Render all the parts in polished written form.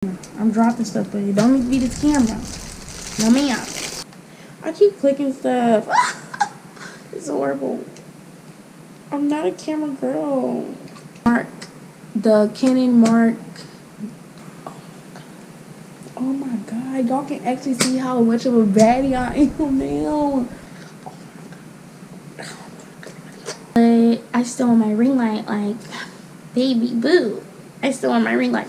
I'm dropping stuff, but it don't need to be this camera. No ma'am. I keep clicking stuff. It's horrible. I'm not a camera girl. The Canon Mark. Oh my god, y'all can actually see how much of a baddie I am now. But I still want my ring light, like, baby boo. I still want my ring light.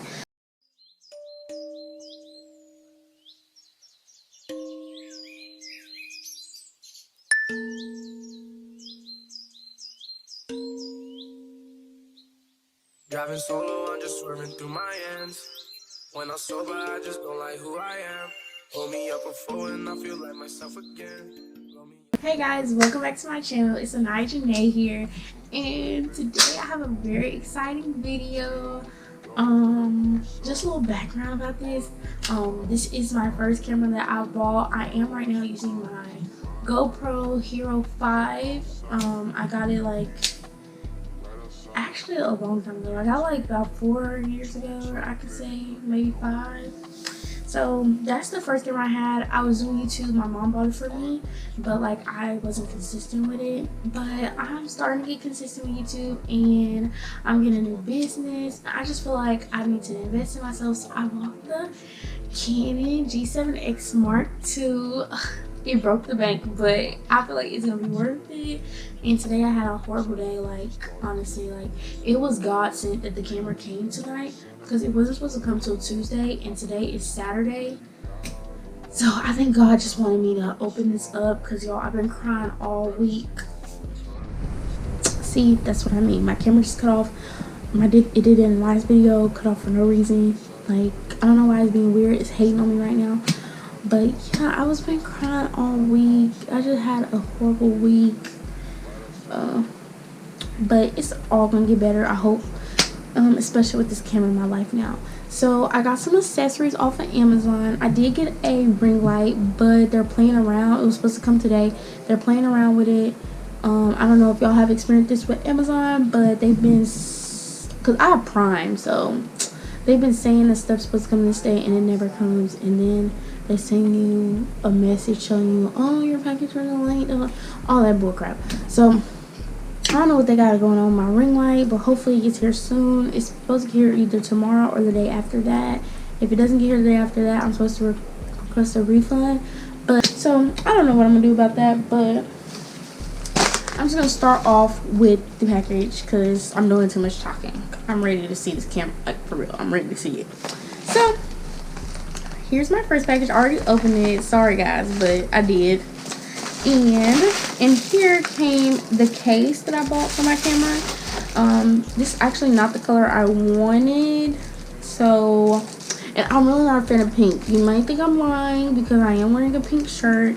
Driving solo, I'm just swerving through my ends. When I'm sober, I just don't like who I am. Pull me up before and I feel like myself again. Hey guys, welcome back to my channel. It's Janae here, and today I have a very exciting video. Just a little background about this. This is my first camera that I bought. I am right now using my GoPro Hero 5. I got it like actually a long time ago. I got like about 4 years ago, or I could say maybe 5. So that's the first camera I had. I was doing YouTube. My mom bought it for me, but like I wasn't consistent with it. But I'm starting to get consistent with YouTube, and I'm getting a new business. I just feel like I need to invest in myself, so I bought the Canon G7X Mark II. It broke the bank, but I feel like it's gonna be worth it. And today I had a horrible day. Like, honestly, like, it was God sent that the camera came tonight, because it wasn't supposed to come till Tuesday, and today is Saturday. So I think God just wanted me to open this up, because y'all, I've been crying all week. See, that's what I mean. My camera just cut off. It did it in the last video, cut off for no reason. Like, I don't know why it's being weird. It's hating on me right now. But yeah, I was been crying all week. I just had a horrible week. But it's all gonna get better, I hope. Especially with this camera in my life now. So I got some accessories off of Amazon. I did get a ring light, but they're playing around. It was supposed to come today. They're playing around with it. I don't know if y'all have experienced this with Amazon, but they've been, because I have Prime, so they've been saying the stuff's supposed to come this day and it never comes, and then they send you a message showing you, oh, your package running late, all that bullcrap. So I don't know what they got going on with my ring light, but hopefully it gets here soon. It's supposed to get here either tomorrow or the day after that. If it doesn't get here the day after that, I'm supposed to request a refund. But so I don't know what I'm gonna do about that, but I'm just gonna start off with the package because I'm doing too much talking. I'm ready to see this camera, like, for real. I'm ready to see it. So here's my first package. I already opened it. Sorry guys, but I did. And in here came the case that I bought for my camera. This is actually not the color I wanted. So, and I'm really not a fan of pink. You might think I'm lying because I am wearing a pink shirt.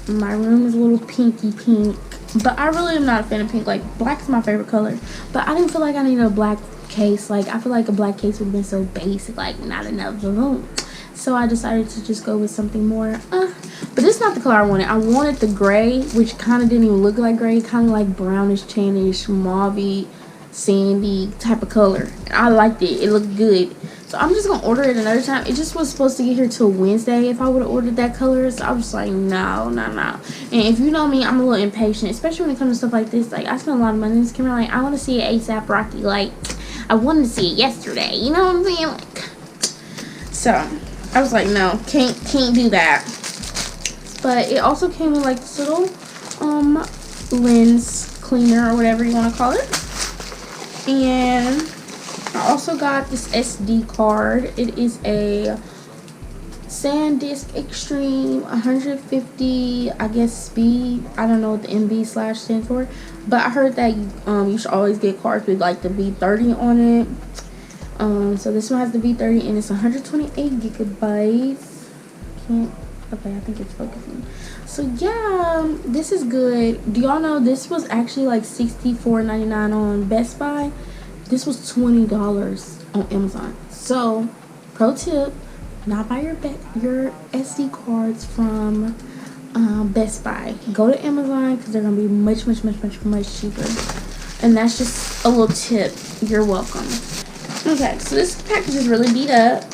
My room is a little pinky pink. But I really am not a fan of pink. Like, black is my favorite color. But I didn't feel like I needed a black case. Like, I feel like a black case would have been so basic. Like, not enough balloon. So I decided to just go with something more, but this is not the color I wanted. I wanted the gray, which kind of didn't even look like gray, kind of like brownish, tannish, mauve, sandy type of color. I liked it. It looked good. So I'm just going to order it another time. It just was supposed to get here till Wednesday if I would have ordered that color. So I was like, no. And if you know me, I'm a little impatient, especially when it comes to stuff like this. Like, I spent a lot of money on this camera. Like, I want to see it ASAP Rocky. Like, I wanted to see it yesterday. You know what I'm saying? Like, so I was like, no, can't do that. But it also came with like this little lens cleaner or whatever you want to call it. And I also got this SD card. It is a SanDisk Extreme 150, I guess, speed. I don't know what the MB/ stands for, but I heard that you should always get cards with like the V30 on it. So this one has the V30 and it's 128 gigabytes. Okay, I think it's focusing. So yeah, this is good. Do y'all know this was actually like $64.99 on Best Buy? This was $20 on Amazon. So, pro tip, not buy your SD cards from Best Buy. Go to Amazon because they're gonna be much cheaper. And that's just a little tip. You're welcome. Okay, so this package is really beat up.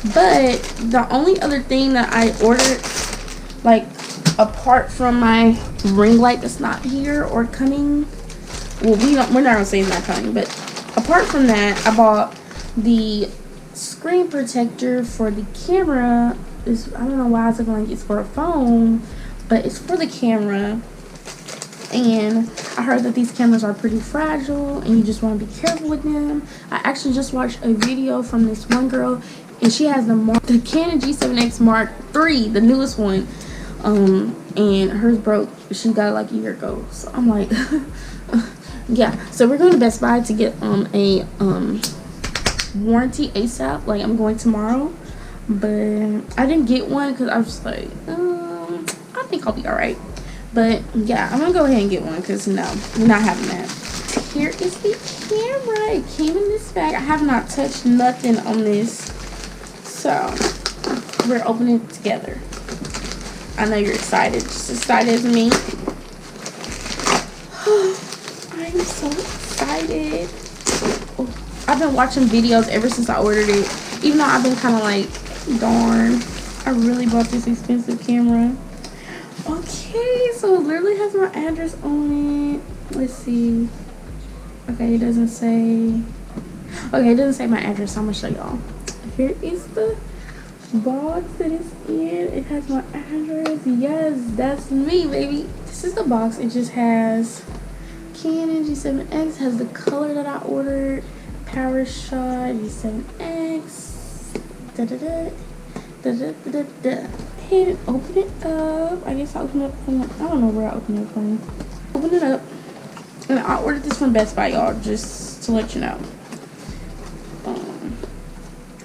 But the only other thing that I ordered, like apart from my ring light that's not here or coming, well, we're not gonna say it's not coming, but apart from that, I bought the screen protector for the camera. I don't know why it's looking like it's for a phone, but it's for the camera. And I heard that these cameras are pretty fragile and you just want to be careful with them. I actually just watched a video from this one girl, and she has the Canon G7X Mark III, the newest one, and hers broke. She got it like a year ago. So I'm like yeah, so we're going to Best Buy to get a warranty ASAP. Like, I'm going tomorrow, but I didn't get one because I was just like, I think I'll be all right. But yeah, I'm gonna go ahead and get one because no, we're not having that. Here is the camera. It came in this bag. I have not touched nothing on this, so we're opening it together. I know you're excited, just as excited as me. I'm so excited. Oh, I've been watching videos ever since I ordered it, even though I've been kind of like, darn, I really bought this expensive camera. Okay, so it literally has my address on it. Let's see. Okay, it doesn't say. Okay, it doesn't say my address. So I'm gonna show y'all. Here is the box that it's in. It has my address. Yes, that's me, baby. This is the box. It just has Canon G7X. Has the color that I ordered. Power shot G7X. Da da da da da da da. And open it up. I guess I open it up from, I don't know where I open it up from. Open it up. And I ordered this from Best Buy, y'all, just to let you know.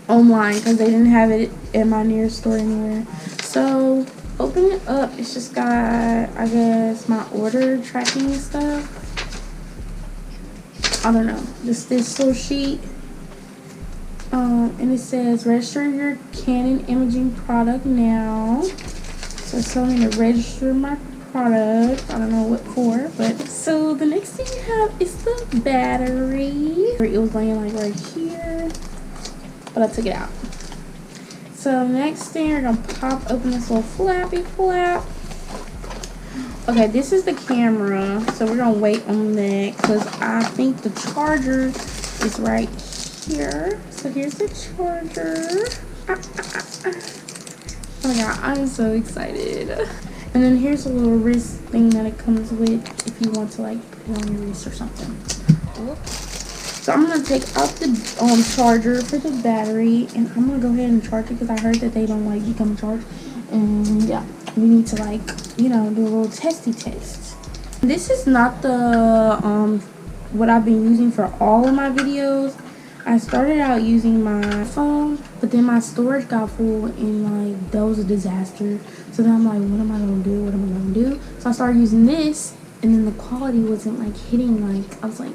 Online, because they didn't have it at my nearest store anywhere. So, open it up. It's just got, I guess, my order tracking and stuff. I don't know. Just this little sheet. And it says register your Canon imaging product now. So it's telling me to register my product. I don't know what for, but so the next thing you have is the battery. It was laying like right here, but I took it out. So next thing, we're gonna pop open this little flappy flap. Okay, this is the camera, so we're gonna wait on that because I think the charger is right here. So here's the charger. Oh my god, I'm so excited. And then here's a little wrist thing that it comes with if you want to like put it on your wrist or something. So I'm gonna take out the charger for the battery, and I'm gonna go ahead and charge it because I heard that they don't like become charged. And yeah, we need to like, you know, do a little testy test. This is not the what I've been using for all of my videos. I started out using my phone, but then my storage got full and like that was a disaster. So then I'm like, what am I gonna do? What am I gonna do? So I started using this, and then the quality wasn't like hitting. Like I was like,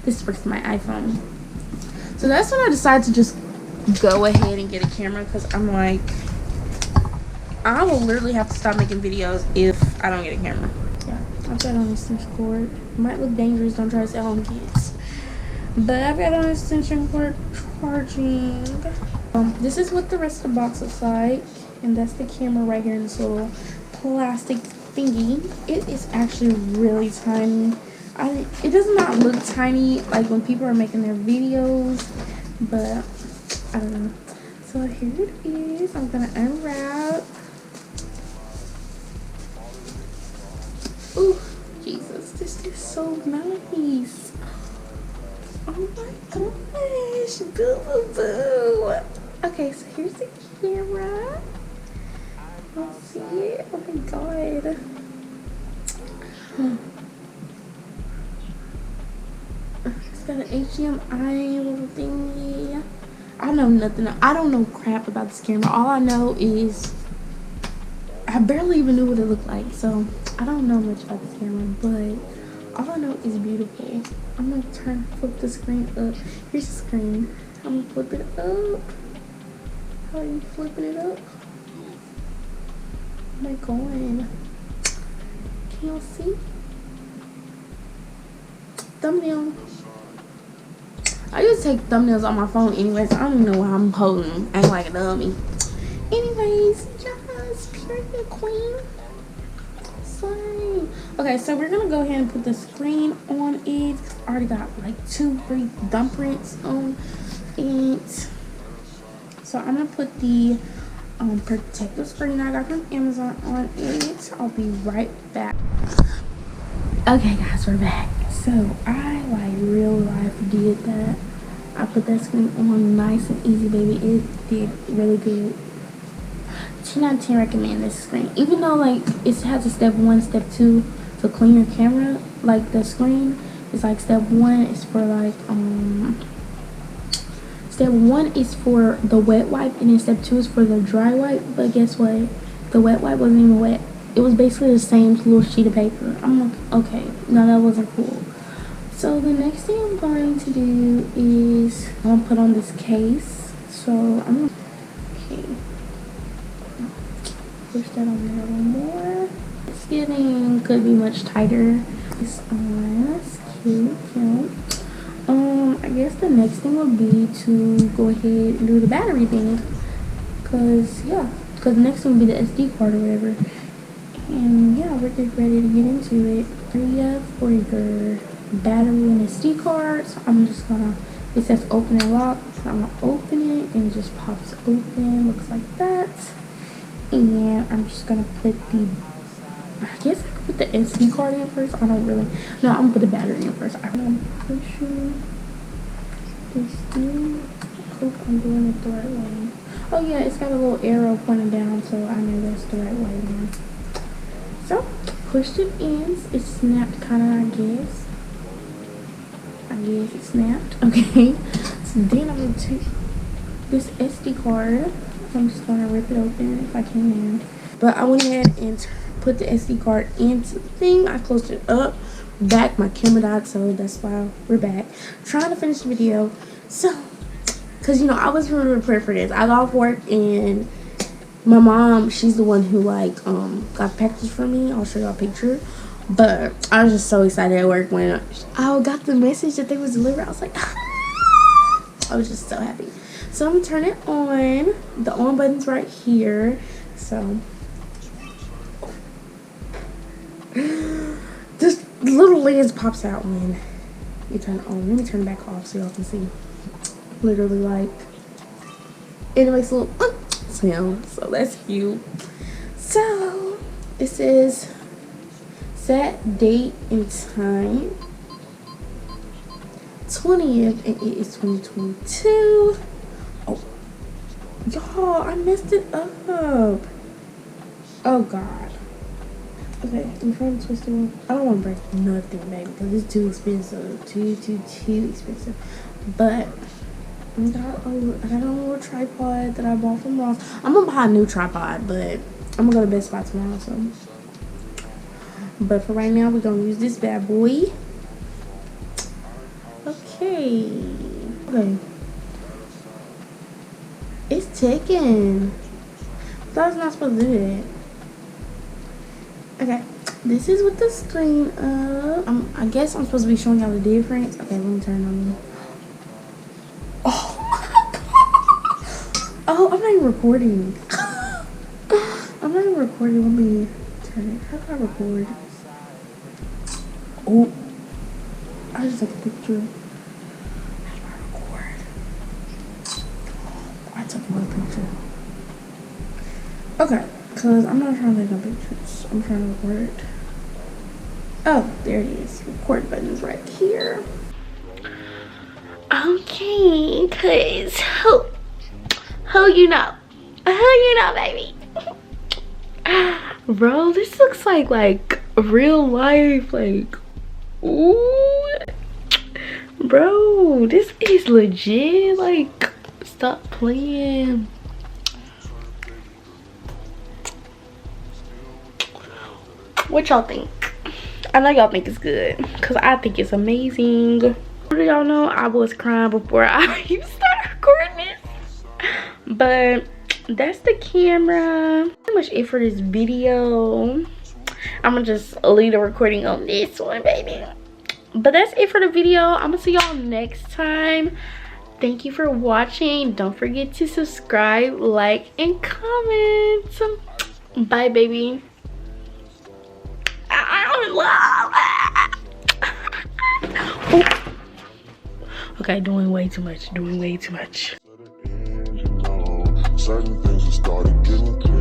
this works for my iPhone. So that's when I decided to just go ahead and get a camera because I'm like, I will literally have to stop making videos if I don't get a camera. Yeah, I've got on this extension cord. It might look dangerous. Don't try to sell on kids. But I've got on extension cord charging. This is what the rest of the box looks like. And that's the camera right here in this little plastic thingy. It is actually really tiny. It does not look tiny like when people are making their videos. But I don't know. So here it is. I'm going to unwrap. Ooh, Jesus. This is so nice. Oh my gosh, boo boo boo. Okay, so here's the camera. Let's see it. Oh my god. It's got an HDMI little thingy. I know nothing. I don't know crap about this camera. All I know is I barely even knew what it looked like. So I don't know much about this camera, but all I know is beautiful. I'm gonna flip the screen up. Here's the screen. I'm gonna flip it up. How are you flipping it up? Oh my god. Can y'all see? Thumbnail. I just take thumbnails on my phone anyway, so I don't even know why I'm holding. Acting like a dummy. Anyways, yes, period queen. Sorry. Okay, so we're gonna go ahead and put the screen on it. I already got like 2 free thumbprints on it. So I'm gonna put the protective screen I got from Amazon on it. I'll be right back. Okay guys, we're back. So I like real life did that. I put that screen on nice and easy, baby. It did really good. 10 out of 10 recommend this screen. Even though like it has a step 1, step 2 to clean your camera, like the screen is like step 1 is for like step 1 is for the wet wipe, and then step 2 is for the dry wipe. But guess what? The wet wipe wasn't even wet. It was basically the same little sheet of paper. I'm like, okay, no, that wasn't cool. So the next thing I'm going to do is I'm gonna put on this case. So I'm gonna, okay, push that on there a little more. It's getting, could be much tighter. It's on. That's cute, cute. I guess the next thing would be to go ahead and do the battery thing. Cause the next thing would be the SD card or whatever. And yeah, we're just ready to get into it. For your battery and SD card. So I'm just gonna, it says open and lock. So I'm gonna open it and it just pops open. Looks like that. And I'm just gonna put the, I guess I could put the SD card in first. I don't really, no, I'm gonna put the battery in first. I'm gonna push this thing. I hope I'm doing it the right way. Oh yeah, it's got a little arrow pointing down, so I know that's the right way now. So, pushed it in. It snapped kinda, I guess. It snapped. Okay. So then I'm gonna take this SD card. I'm just gonna rip it open if I can. But I went ahead and put the SD card into the thing. I closed it up. Back, my camera died, so that's why we're back. Trying to finish the video. So, cause you know, I was really prepared for this. I got off work and my mom, she's the one who like got packages for me. I'll show y'all a picture. But I was just so excited at work when I got the message that they was delivered. I was like, I was just so happy. So I'm gonna turn it on. The on button's right here. So this little lens pops out when you turn it on. Let me turn it back off so y'all can see. Literally like, and it makes a little sound. So that's cute. So it says set date and time 20th, and it is 2022. Oh, y'all, I messed it up. Oh God. Okay, I'm trying to twist it on. I don't want to break nothing, baby, because it's too expensive. Too expensive. But I got a little tripod that I bought from Ross. I'm gonna buy a new tripod, but I'm gonna go to Best Buy tomorrow. So, but for right now, we're gonna use this bad boy. Okay. It's ticking. I thought I was not supposed to do that. Okay, this is with the screen up. I guess I'm supposed to be showing y'all the difference. Okay, let me turn it on. Oh my God. Oh, I'm not even recording. I'm not even recording. Let me turn it. How do I record? Oh, I just took a picture. How do I record? I took another picture. Okay, because I'm not trying to take no pictures. I'm trying to record it. Oh, there it is. Record button's right here. Okay, cause who you know, baby. Bro, this looks like real life, like, ooh, bro, this is legit. Like, stop playing. What y'all think? I know y'all think it's good, cause I think it's amazing. What do y'all know? I was crying before I even started recording this. But that's the camera. Pretty much it for this video. I'm gonna just leave the recording on this one, baby. but that's it for the video. I'm gonna see y'all next time. Thank you for watching. Don't forget to subscribe, like, and comment. Bye, baby. Okay, doing way too much. Certain things are starting getting